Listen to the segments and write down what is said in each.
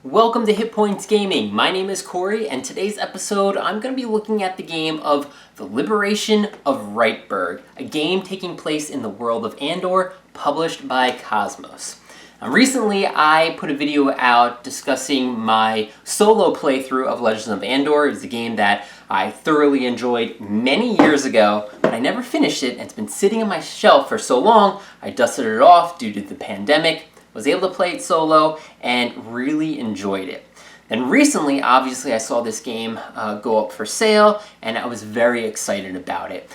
Welcome to HitPointsGaming. My name is Corey, and today's episode I'm going to be looking at the game of The Liberation of Rietburg, a game taking place in the world of Andor, published by Cosmos. Recently, I put a video out discussing my solo playthrough of Legends of Andor. It was a game that I thoroughly enjoyed many years ago, but I never finished it, and it's been sitting on my shelf for so long, I dusted it off due to the pandemic, was able to play it solo, and really enjoyed it. Then recently, obviously, I saw this game go up for sale, and I was very excited about it.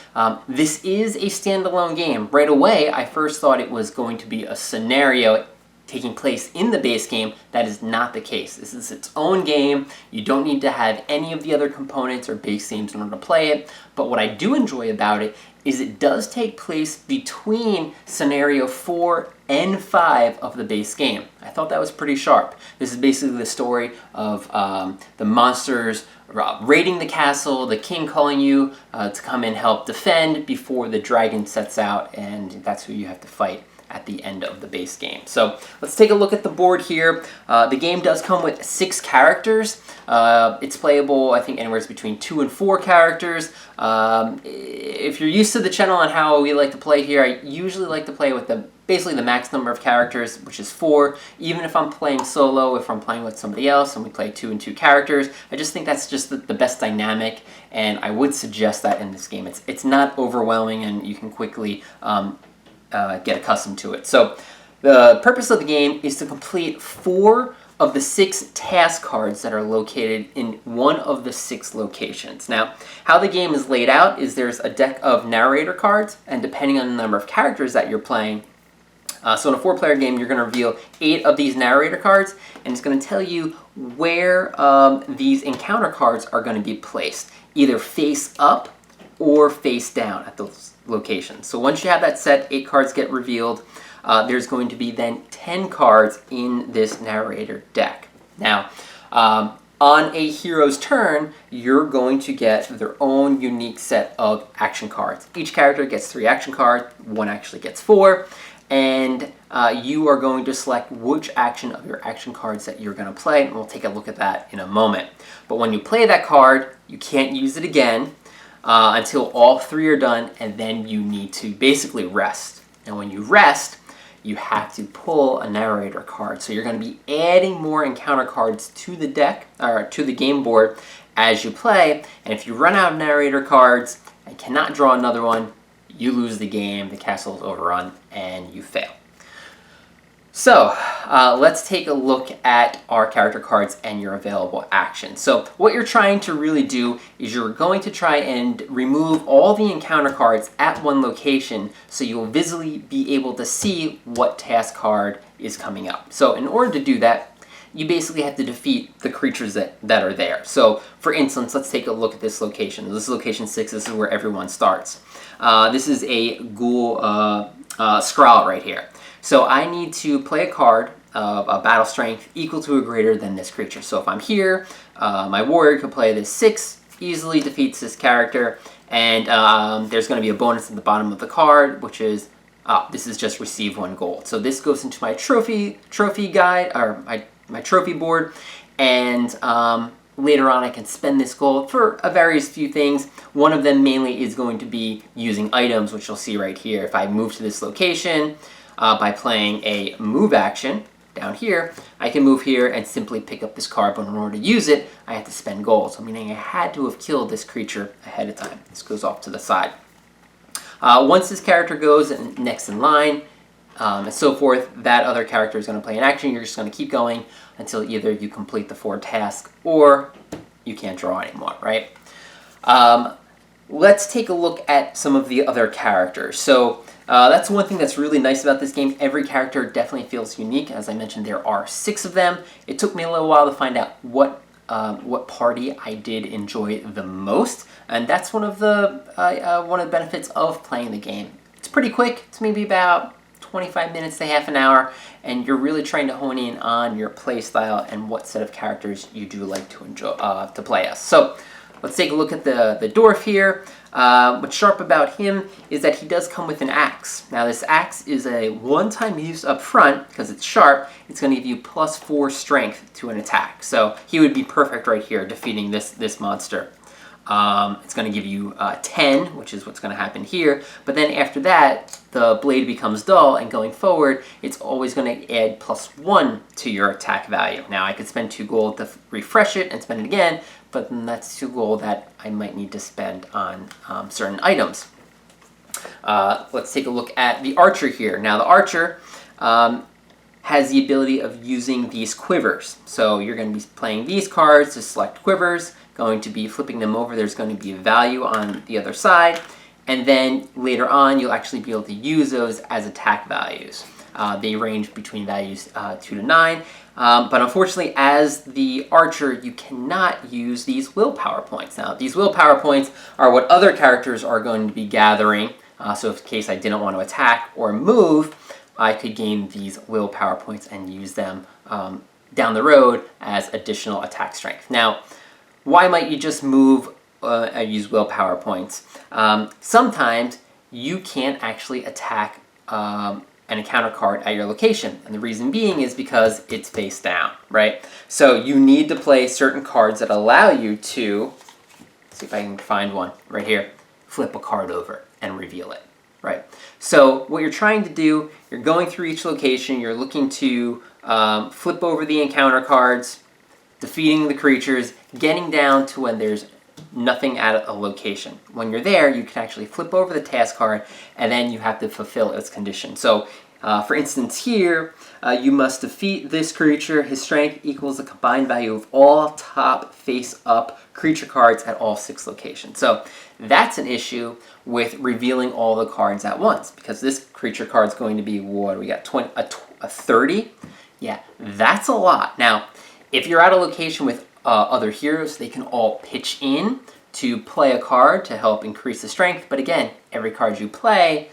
This is a standalone game. Right away, I first thought it was going to be a scenario taking place in the base game. That is not the case. This is its own game. You don't need to have any of the other components or base themes in order to play it. But what I do enjoy about it is it does take place between scenario 4 and 5 of the base game. I thought that was pretty sharp. This is basically the story of the monsters raiding the castle, the king calling you to come and help defend before the dragon sets out, and that's who you have to fight at the end of the base game. So let's take a look at the board here. The game does come with 6 characters. It's playable, I think, anywhere between 2 and 4 characters. If you're used to the channel and how we like to play here, I usually like to play with basically the max number of characters, which is 4. Even if I'm playing solo, if I'm playing with somebody else and we play 2 and 2 characters, I just think that's just the best dynamic, and I would suggest that in this game. It's not overwhelming, and you can quickly get accustomed to it. So the purpose of the game is to complete 4 of the 6 task cards that are located in one of the 6 locations. Now, how the game is laid out is there's a deck of narrator cards, and depending on the number of characters that you're playing, so in a 4-player game, you're going to reveal 8 of these narrator cards, and it's going to tell you where these encounter cards are going to be placed, either face up or face down at those locations. So once you have that set, 8 cards get revealed. There's going to be then 10 cards in this narrator deck. Now, on a hero's turn, you're going to get their own unique set of action cards. Each character gets 3 action cards, one actually gets 4, and you are going to select which action of your action cards that you're going to play, and we'll take a look at that in a moment. But when you play that card, you can't use it again until all 3 are done, and then you need to basically rest. And when you rest, you have to pull a narrator card. So you're going to be adding more encounter cards to the deck, or to the game board as you play, and if you run out of narrator cards and cannot draw another one, you lose the game, the castle is overrun, and you fail. So, let's take a look at our character cards and your available actions. So, what you're trying to really do is you're going to try and remove all the encounter cards at one location so you'll visually be able to see what task card is coming up. So, in order to do that, you basically have to defeat the creatures that are there. So, for instance, let's take a look at this location. This is location 6. This is where everyone starts. This is a ghoul Skrull right here. So I need to play a card of a battle strength equal to or greater than this creature. So if I'm here, my warrior could play this 6, easily defeats this character, and there's going to be a bonus at the bottom of the card, which is, this is just receive 1 gold. So this goes into my trophy guide, or my trophy board, and later on I can spend this gold for a various few things. One of them mainly is going to be using items, which you'll see right here. If I move to this location, by playing a move action down here, I can move here and simply pick up this card, but in order to use it, I have to spend gold. So meaning I had to have killed this creature ahead of time. This goes off to the side. Once this character goes next in line, and so forth, that other character is going to play an action. You're just going to keep going until either you complete the 4 tasks or you can't draw anymore, right? Let's take a look at some of the other characters. So that's one thing that's really nice about this game. Every character definitely feels unique. As I mentioned, there are 6 of them. It took me a little while to find out what party I did enjoy the most, and that's one of the benefits of playing the game. It's pretty quick. It's maybe about 25 minutes to half an hour, and you're really trying to hone in on your play style and what set of characters you do like to enjoy to play as. So let's take a look at the dwarf here. What's sharp about him is that he does come with an axe. Now this axe is a one-time use up front because it's sharp. It's going to give you +4 strength to an attack. So he would be perfect right here defeating this monster. It's going to give you 10, which is what's going to happen here. But then after that, the blade becomes dull, and going forward, it's always going to add +1 to your attack value. Now, I could spend 2 gold to refresh it and spend it again, but then that's 2 gold that I might need to spend on certain items. Let's take a look at the archer here. Now, the archer has the ability of using these quivers. So you're going to be playing these cards to select quivers, going to be flipping them over. There's going to be a value on the other side, and then later on you'll actually be able to use those as attack values. They range between values 2 to 9, but unfortunately as the archer you cannot use these willpower points. Now these willpower points are what other characters are going to be gathering, so in case I didn't want to attack or move, I could gain these willpower points and use them down the road as additional attack strength. Now, why might you just move and use willpower points? Sometimes you can't actually attack an encounter card at your location, and the reason being is because it's face down, right? So you need to play certain cards that allow you to, let's see if I can find one right here, flip a card over and reveal it. Right. So what you're trying to do, you're going through each location, you're looking to flip over the encounter cards, defeating the creatures, getting down to when there's nothing at a location. When you're there, you can actually flip over the task card, and then you have to fulfill its condition. So for instance here, you must defeat this creature. His strength equals the combined value of all top face-up creature cards at all 6 locations. So that's an issue with revealing all the cards at once, because this creature card is going to be, what do we got, 30? Yeah, that's a lot. Now, if you're at a location with other heroes, they can all pitch in to play a card to help increase the strength, but again, every card you play,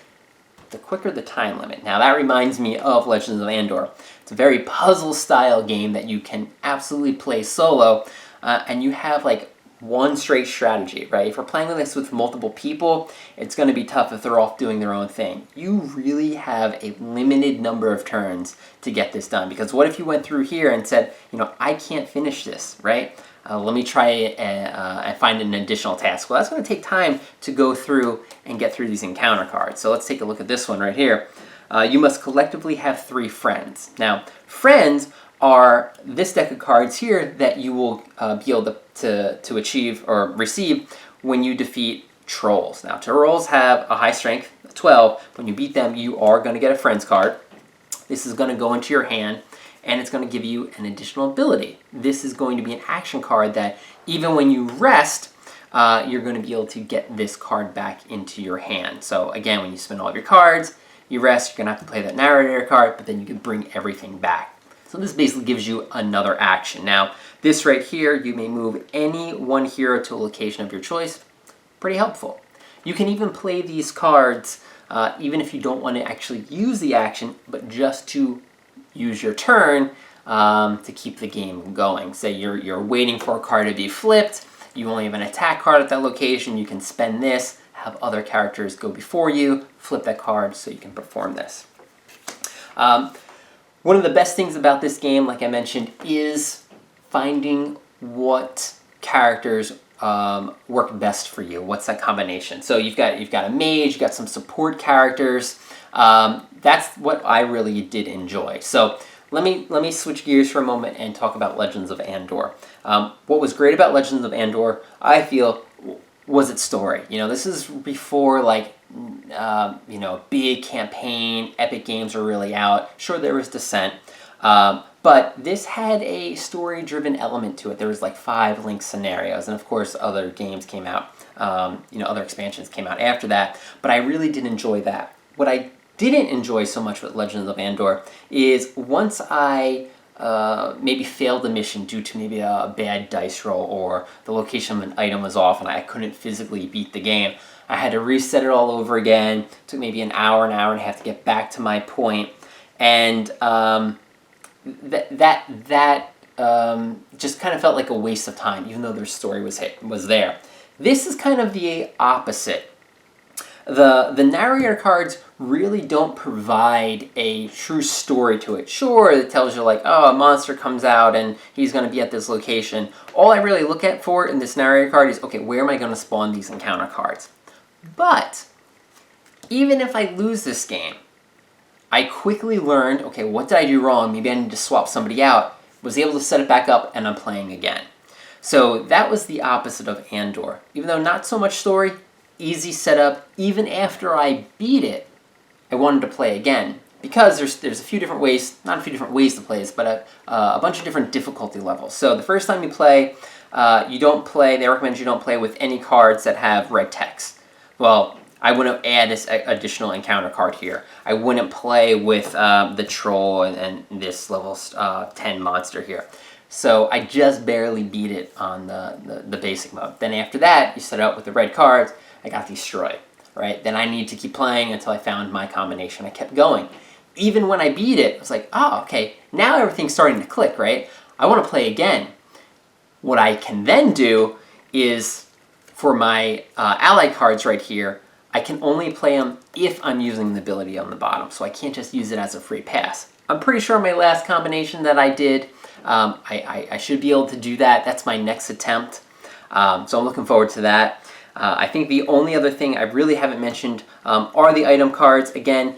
the quicker the time limit. Now that reminds me of Legends of Andor. It's a very puzzle-style game that you can absolutely play solo, and you have like one straight strategy, right? If we're playing this with multiple people, it's going to be tough if they're all doing their own thing. You really have a limited number of turns to get this done, because what if you went through here and said, you know, I can't finish this, right? Let me try and find an additional task. Well, that's going to take time to go through and get through these encounter cards. So let's take a look at this one right here. You must collectively have 3 friends. Now, friends are this deck of cards here that you will be able to achieve or receive when you defeat trolls. Now, trolls have a high strength, 12. When you beat them, you are going to get a friends card. This is going to go into your hand, and it's going to give you an additional ability. This is going to be an action card that even when you rest, you're going to be able to get this card back into your hand. So again, when you spend all of your cards, you rest, you're going to have to play that narrator card, but then you can bring everything back. So this basically gives you another action. Now, this right here, you may move any one hero to a location of your choice. Pretty helpful. You can even play these cards even if you don't want to actually use the action, but just to use your turn to keep the game going. Say you're waiting for a card to be flipped, you only have an attack card at that location, you can spend this, have other characters go before you, flip that card so you can perform this. One of the best things about this game, like I mentioned, is finding what characters work best for you. What's that combination? So you've got a mage, you've got some support characters. That's what I really did enjoy. So let me switch gears for a moment and talk about Legends of Andor. What was great about Legends of Andor, I feel, was its story. You know, this is before like big campaign, epic games are really out. Sure, there was Descent, but this had a story-driven element to it. There was like 5 linked scenarios, and of course other games came out, other expansions came out after that, but I really did enjoy that. What I didn't enjoy so much with Legends of Andor is once I maybe failed a mission due to maybe a bad dice roll, or the location of an item was off and I couldn't physically beat the game, I had to reset it all over again. It took maybe an hour and a half to get back to my point, and that just kind of felt like a waste of time, even though their story was there. This is kind of the opposite. The narrator cards really don't provide a true story to it. Sure, it tells you like, oh, a monster comes out and he's going to be at this location. All I really look at for in this narrator card is, okay, where am I going to spawn these encounter cards? But even if I lose this game, I quickly learned, okay, what did I do wrong? Maybe I need to swap somebody out. Was able to set it back up, and I'm playing again. So that was the opposite of Andor. Even though not so much story, easy setup. Even after I beat it, I wanted to play again. Because there's a few different ways, not a few different ways to play this, but a bunch of different difficulty levels. So the first time you play, they recommend you don't play with any cards that have red text. Well, I wouldn't add this additional encounter card here. I wouldn't play with the troll and this level 10 monster here. So I just barely beat it on the basic mode. Then after that, you set it up with the red cards. I got destroyed, right? Then I need to keep playing until I found my combination. I kept going. Even when I beat it, I was like, oh, okay, now everything's starting to click, right? I want to play again. What I can then do is, for my ally cards right here, I can only play them if I'm using the ability on the bottom, so I can't just use it as a free pass. I'm pretty sure my last combination that I did, I should be able to do that. That's my next attempt, so I'm looking forward to that. I think the only other thing I really haven't mentioned are the item cards. Again,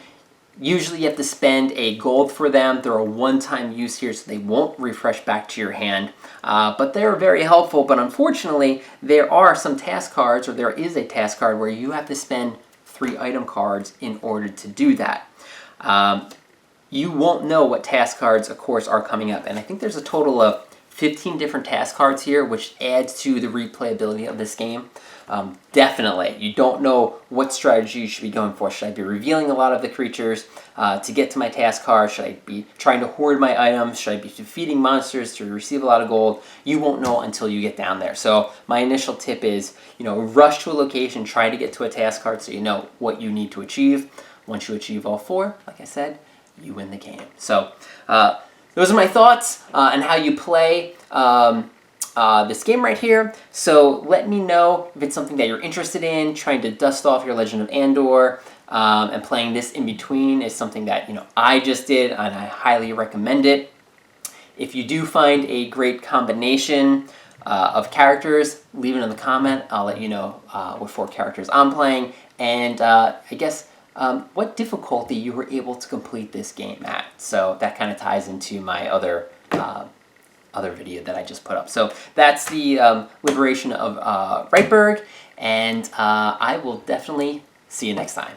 usually you have to spend a gold for them. They're a one-time use here, so they won't refresh back to your hand. But they're very helpful, but unfortunately, there are some task cards, or there is a task card where you have to spend 3 item cards in order to do that. You won't know what task cards, of course, are coming up, and I think there's a total of 15 different task cards here, which adds to the replayability of this game. Definitely, you don't know what strategy you should be going for. Should I be revealing a lot of the creatures to get to my task card? Should I be trying to hoard my items? Should I be defeating monsters to receive a lot of gold? You won't know until you get down there. So my initial tip is, rush to a location, try to get to a task card so you know what you need to achieve. Once you achieve all 4, like I said, you win the game. So those are my thoughts on how you play this game right here. So let me know if it's something that you're interested in. Trying to dust off your Legend of Andor and playing this in between is something that I just did, and I highly recommend it. If you do find a great combination of characters, leave it in the comment. I'll let you know what 4 characters I'm playing, and I guess what difficulty you were able to complete this game at. So that kind of ties into my other video that I just put up. So that's the Liberation of Rietburg, and I will definitely see you next time.